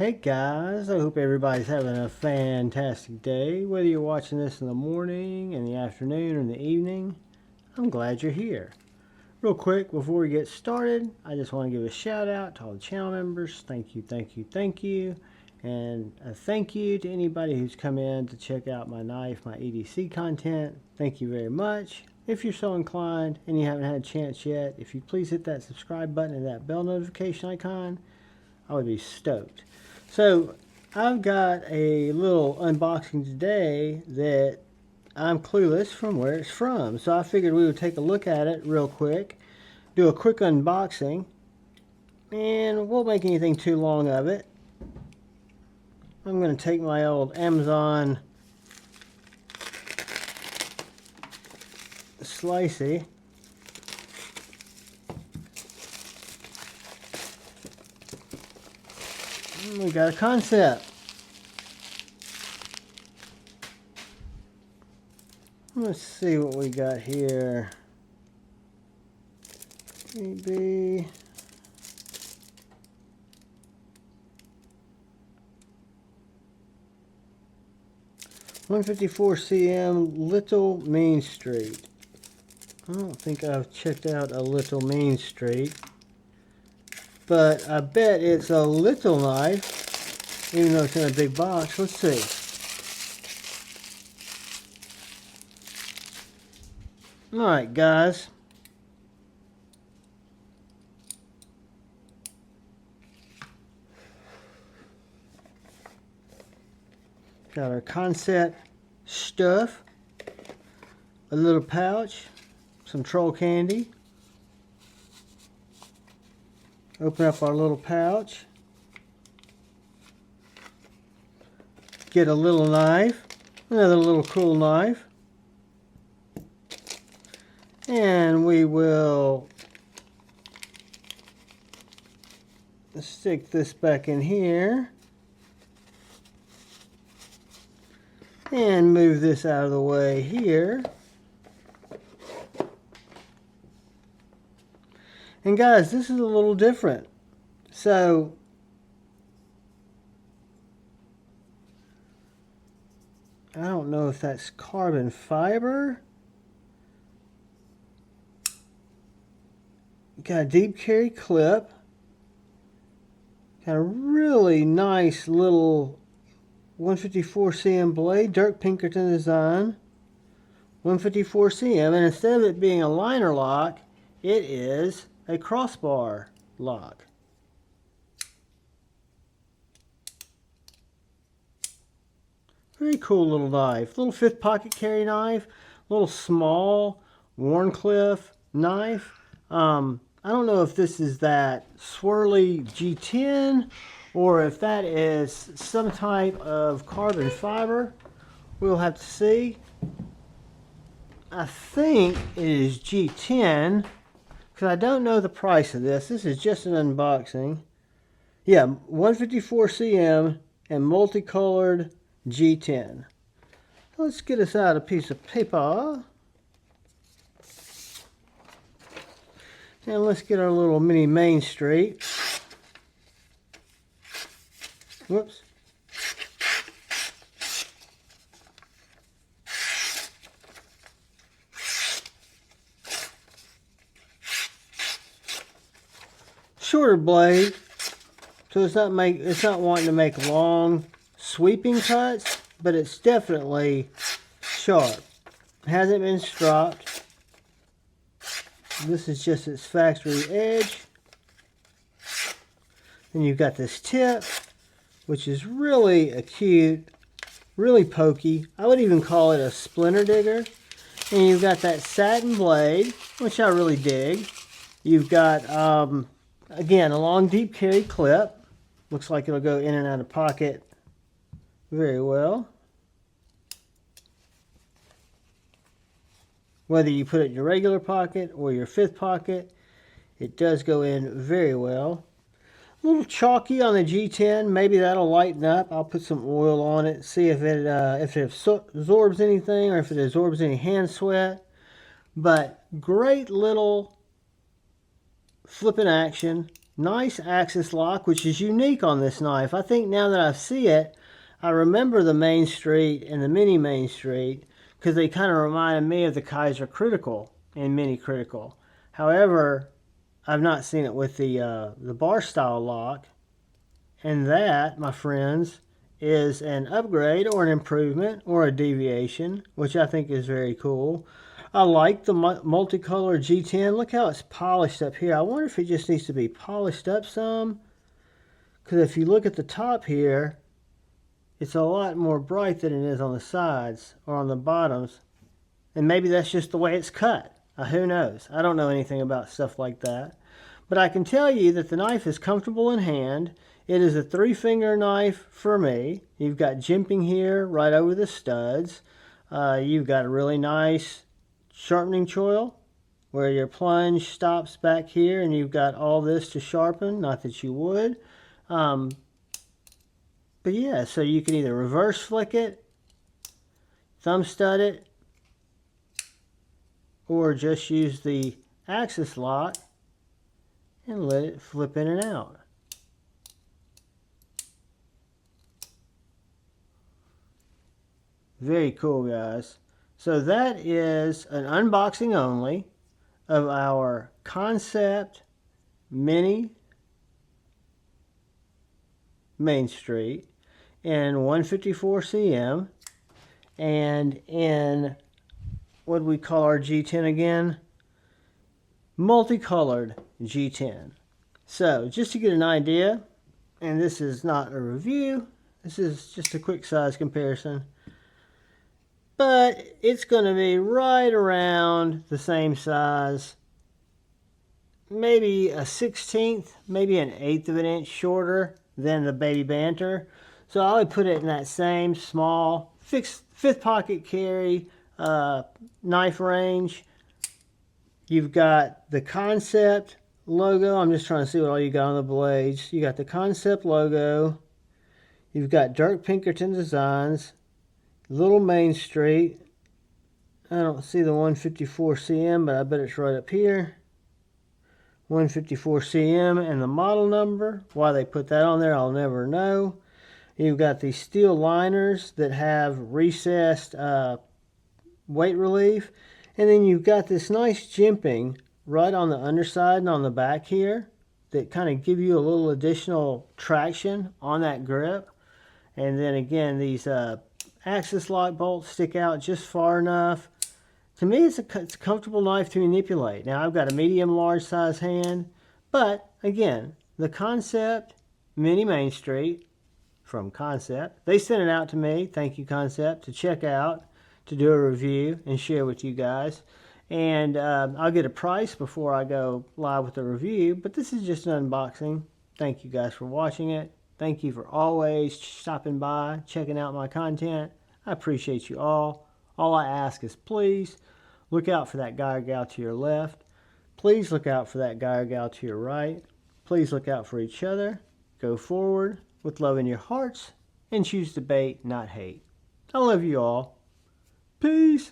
Hey guys, I hope everybody's having a fantastic day. Whether you're watching this in the morning, in the afternoon, or in the evening, I'm glad you're here. Real quick, before we get started, I just want to give a shout out to all the channel members. Thank you, thank you, thank you. And a thank you to anybody who's come in to check out my knife, my EDC content. Thank you very much. If you're so inclined and you haven't had a chance yet, if you please hit that subscribe button and that bell notification icon, I would be stoked. So I've got a little unboxing today that I'm clueless from where it's from. So I figured we would take a look at it real quick, do a quick unboxing, and won't make anything too long of it. I'm going to take my old Amazon slicey. We got a Kansept. Let's see what we got here. Maybe 154 cm Little Main Street. I don't think I've checked out a Little Main Street, but I bet it's a little knife, even though it's in a big box. Let's see. Alright guys. Got our Kansept stuff, a little pouch, some troll candy. Open up our little pouch. Get a little knife, another little cool knife. And we will stick this back in here. And move this out of the way here. And guys, this is a little different. So, I don't know if that's carbon fiber. Got a deep carry clip. Got a really nice little 154 cm blade, Dirk Pinkerton design. 154 cm, and instead of it being a liner lock, it is a crossbar lock. Very cool little knife. Little fifth pocket carry knife. Little small Wharncliffe knife. I don't know if this is that swirly G10 or if that is some type of carbon fiber. We'll have to see. I think it is G10 because I don't know the price of this. This is just an unboxing. Yeah, 154 cm and multicolored G10. Let's get us out a piece of paper. And let's get our little mini Main Street. Whoops. Shorter blade, so it's not wanting to make long sweeping cuts, but it's definitely sharp. It hasn't been stropped. This is just its factory edge. Then you've got this tip, which is really acute, really pokey. I would even call it a splinter digger. And you've got that satin blade, which I really dig. You've got, again, a long deep carry clip. Looks like it'll go in and out of pocket very well. Whether you put it in your regular pocket or your fifth pocket, it does go in very well. A little chalky on the G10. Maybe that'll lighten up. I'll put some oil on it, see if it absorbs anything or if it absorbs any hand sweat. But great little flipping action. Nice axis lock, which is unique on this knife. I think now that I see it, I remember the Main Street and the Mini Main Street because they kind of reminded me of the Kaiser Critical and Mini Critical. However, I've not seen it with the bar style lock. And that, my friends, is an upgrade or an improvement or a deviation, which I think is very cool. I like the multicolor G10. Look how it's polished up here. I wonder if it just needs to be polished up some. Because if you look at the top here, it's a lot more bright than it is on the sides or on the bottoms. And maybe that's just the way it's cut. Who knows? I don't know anything about stuff like that. But I can tell you that the knife is comfortable in hand. It is a 3-finger knife for me. You've got jimping here right over the studs. You've got a really nice sharpening choil where your plunge stops back here, and you've got all this to sharpen. Not that you would. But yeah, so you can either reverse flick it, thumb stud it, or just use the axis lock and let it flip in and out. Very cool, guys. So that is an unboxing only of our Kansept Mini Main Street in 154 cm and in what do we call our G10 again? Multicolored G10. So just to get an idea, and this is not a review, this is just a quick size comparison, but it's going to be right around the same size, maybe a 1/16, maybe an 1/8 of an inch shorter than the Baby Banter. So I would put it in that same small fifth pocket carry knife range. You've got the Kansept logo. I'm just trying to see what all you got on the blades. You got the Kansept logo. You've got Dirk Pinkerton designs. Little Main Street. I don't see the 154 cm, but I bet it's right up here. 154 cm and the model number. Why they put that on there, I'll never know. You've got these steel liners that have recessed weight relief. And then you've got this nice jimping right on the underside and on the back here that kind of give you a little additional traction on that grip. And then again, these axis lock bolts stick out just far enough. To me, it's a comfortable knife to manipulate. Now, I've got a medium large size hand, but again, the Kansept Mini Main Street from Kansept, they sent it out to me, thank you Kansept, to check out, to do a review and share with you guys. And I'll get a price before I go live with the review, but this is just an unboxing. Thank you guys for watching it. Thank you for always stopping by, checking out my content. I appreciate you all. All I ask is please look out for that guy or gal to your left. Please look out for that guy or gal to your right. Please look out for each other. Go forward with love in your hearts and choose debate, not hate. I love you all. Peace.